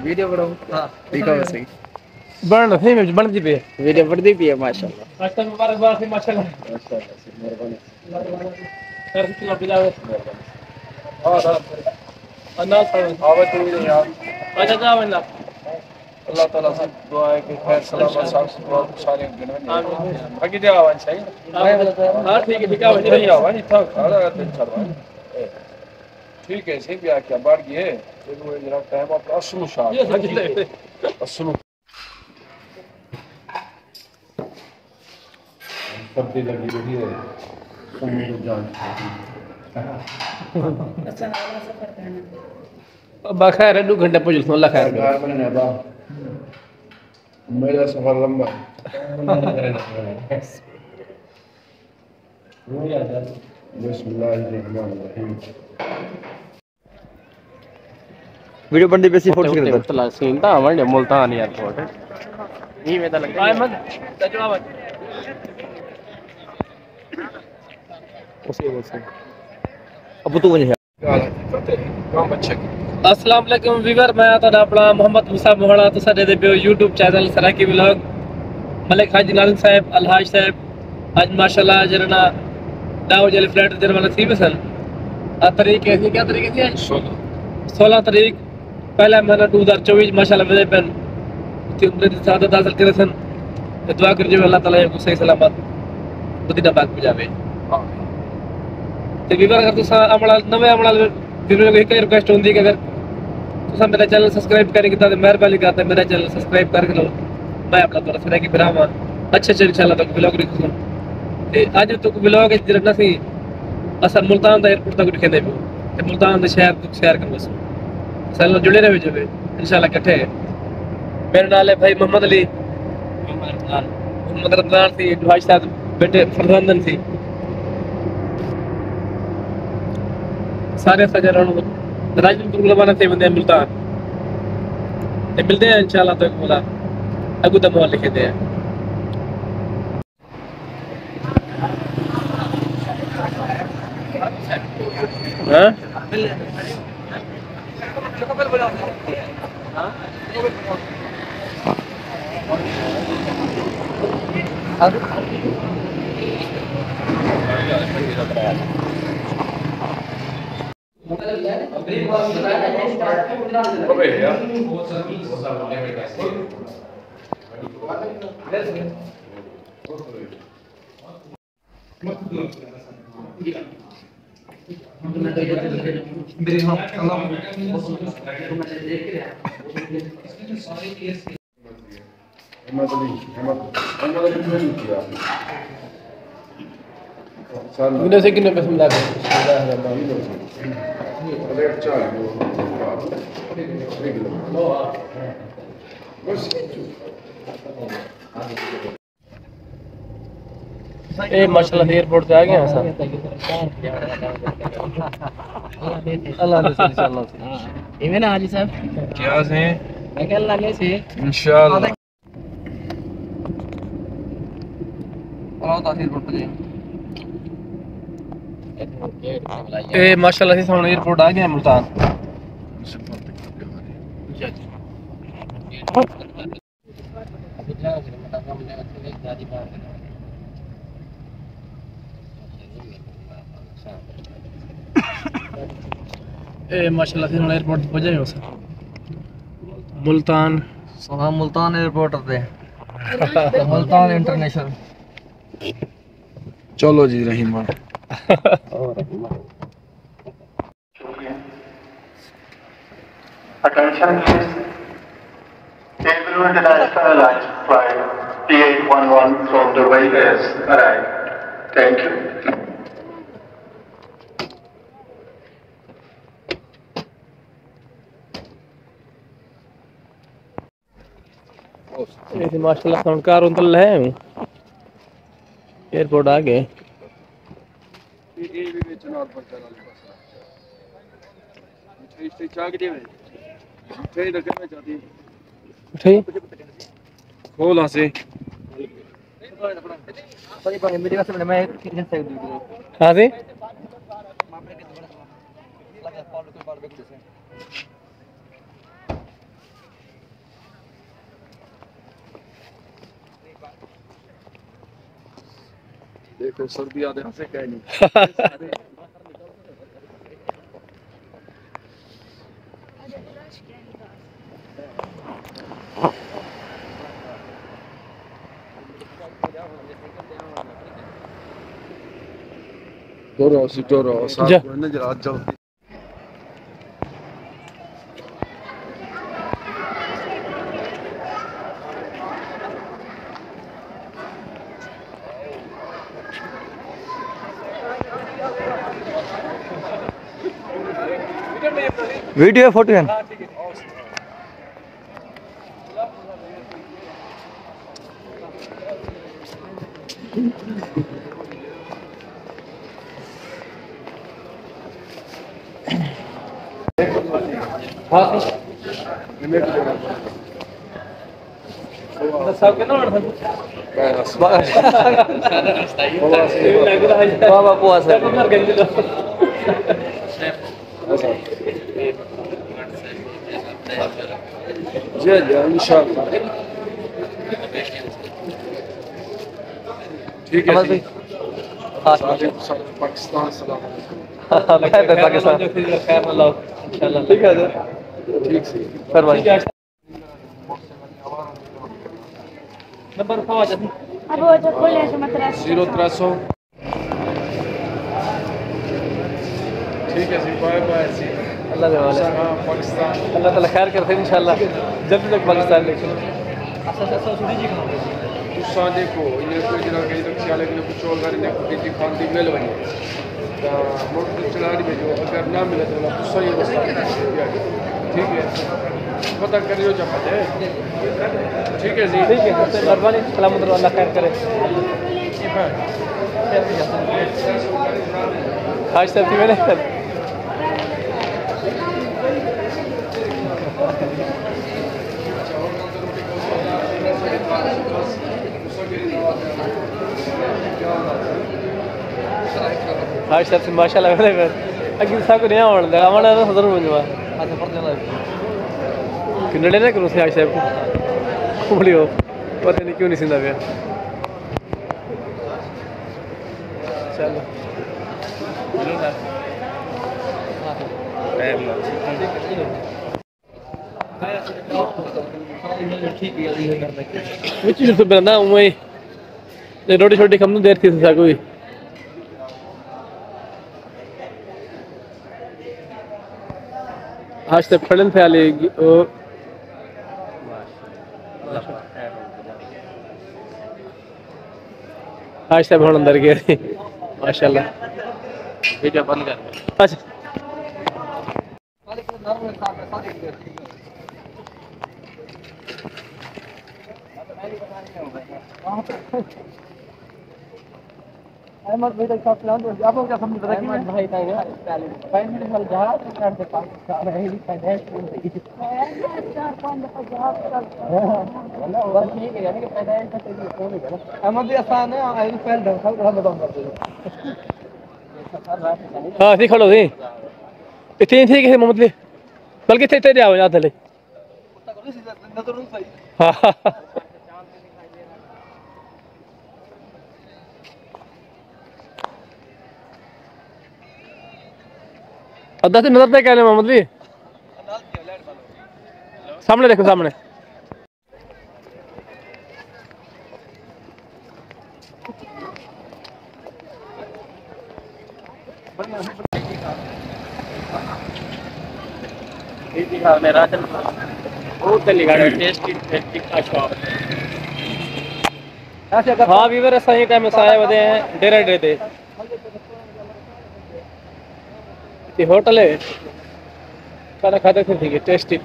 Video बनाओ। हाँ ठीक है वैसे ही बन सही में बनती पे वीडियो बढ़ती भी है माशाल्लाह। आज तक मुबारकबाद से माशाल्लाह माशाल्लाह से मेहरबानी कर किला बिलावे हां हां अन्ना आवे तो नहीं यार अच्छा जाओ ना अल्लाह ताला से दुआ है कि खैर सलामत सब बहुत सारे दिन आमीन आगे दे आवन चाहिए। हां ठीक है नहीं आवन इतना खड़ा दिन चलवा ठीक है सही भी क्या बढ़ गए ये जरा टाइम अपना असलू शाह असलू सर्दी लगी रही है समुद्र जान अच्छा वाला सफर करना बखैर 2 घंटे पहुंच अल्लाह खैर करे घर में बा मेरा सफर लंबा है बिस्मिल्लाहिर्रहमानिर्रहीम वीडियो बनती बेसी फोटो खींचता तला सीन था वंडे मुल्तान एयरपोर्ट ई में तो लगता है अहमद जवाब उसे अब तू वहीं काम अच्छा अस्सलाम वालेकुम वीवर मैं तो अपना मोहम्मद मूसा मोहड़ा तो साडे दे YouTube चैनल सराकी व्लॉग मलिक हाजी नाज़िम साहब अलहाज साहब आज माशाल्लाह जरना दाव जल फ्लैट जर वाला थी बसन आ तारीख है क्या तारीख है 16 तारीख पहला महीना 2024 माशाल्लाह मेरे पेन ती उम्र दी सादत हासिल करे सन दुआ कर जो अल्लाह ताला को सही सलामत मदीना पाक भेजावे ते वीवर अगर तुसा अमला नवे अमला वीवर को एक रिक्वेस्ट होंदी कि अगर तुसा मेरा चैनल सब्सक्राइब करेंगे तो मेहरबानी करते मेरा चैनल सब्सक्राइब करके लो मैं अपना तोरा सदा की भरावा अच्छे इंशाल्लाह तक व्लॉग दिखो ते आज तो व्लॉग इस जरना सी असा मुल्तान दा एयरपोर्ट तक दिखने पे ते मुल्तान दे शहर तक शेयर कर बस चलो जुड़े रहो जो इंशाल्लाह इकट्ठे मेरा नाम है भाई मोहम्मद अली मोहम्मद रमजान थी दुहाई साहब बेटे फरजानदन थी सारे सजन राजपुर गुलबाना से बंदे मुल्तान ते मिलते हैं इंशाल्लाह तो बोला अगू दम लिखे दे हां वीडियो से कितने पैसे मिला ए माशाल्लाह एयरपोर्ट पे आ गए हैं सब अल्लाह ने इंशाल्लाह इवें ना हाजी साहब क्या से मैं कह लगे से इंशाल्लाह और तो एयरपोर्ट पे ए माशाल्लाह से सामने एयरपोर्ट आ गया मुल्तान ए माशाल्लाह से एयरपोर्ट पहुंचे हो सर मुल्तान सोना मुल्तान एयरपोर्ट पे मुल्तान इंटरनेशनल चलो जी Rahima Attention please. Cable International Airlines flight P811 from Dubai has arrived. Thank you. ऐसे माशाल्लाह सौंडकार उतल है एयरपोर्ट आ गए ये भी चनार पर चला मिठाई चाक दे मिठाई रखना चाहती ठीक खोल से हाँ जी देखो सर्दी आते से कह नहीं Doro, Ja. नजर आ जाओ वीडियो फोटो है सब के ना बाबा पुआस है जी इंशाल्लाह ठीक है जी पाकिस्तान सलाम पाकिस्तान इंशाल्लाह ठीक है ठीक से फरमाइए नंबर पाँच Abu aja kuliah cuma terasa. 0300 ठीक है जी बाय बाय जी अल्लाह के वाले हाँ पाकिस्तान अल्लाह ताला खैर करते हैं इंशाल्लाह जल्दी तक पाकिस्तान लेके तुसा देखो ये कोई जरा कहीं तक ख्याल है कि कुछ और गाड़ी ने किसी खान दी मिल बनी मोटर चला रही है जो अगर ना मिले तो तुसा ये बस ठीक है पता करियो जब है ठीक है जी ठीक है सबसे मेहरबानी सलामत रहो अल्लाह खैर करे आज तक थी मैंने आज तक माशाल्लाह मैंने अगर साको नहीं आवड़ दे आवड़ा ना जरूर बनवा आज पर देना किन्ने ने करो से आज साहब को बोलियो पता नहीं क्यों नहीं सिंदा पे चलो which is the ना उम्मीद ये रोटी छोटी कम देर थी सा कोई आज तक फड़न फैलेगी ओ आज तक हम अंदर गए माशाल्लाह वीडियो बंद कर अच्छा अहमद भाई तक साथ लाओ तो आपको क्या समझ पता कि अहमद भाई था पहले पहले साल जहाज करते पाकिस्तान है ही फाइनेंस वल्ला वर्क नहीं किया कि फाइनेंस का तेरी फोन है ना अहमद भी आसान है आई पहले ढंग से थोड़ा बताऊं कर दो हां ठीक खड़ो सी इतनी थी कि मोहम्मद ले बल्कि थे तेरे आओ याद ले हां अद्धा से नजर पे कहने मोहम्मद भी सामने देखो सामने हाँ वीवर सही टाइम से आए वधे हैं डेरा डेरे ते होटल है खाना खाते थे टेस्टी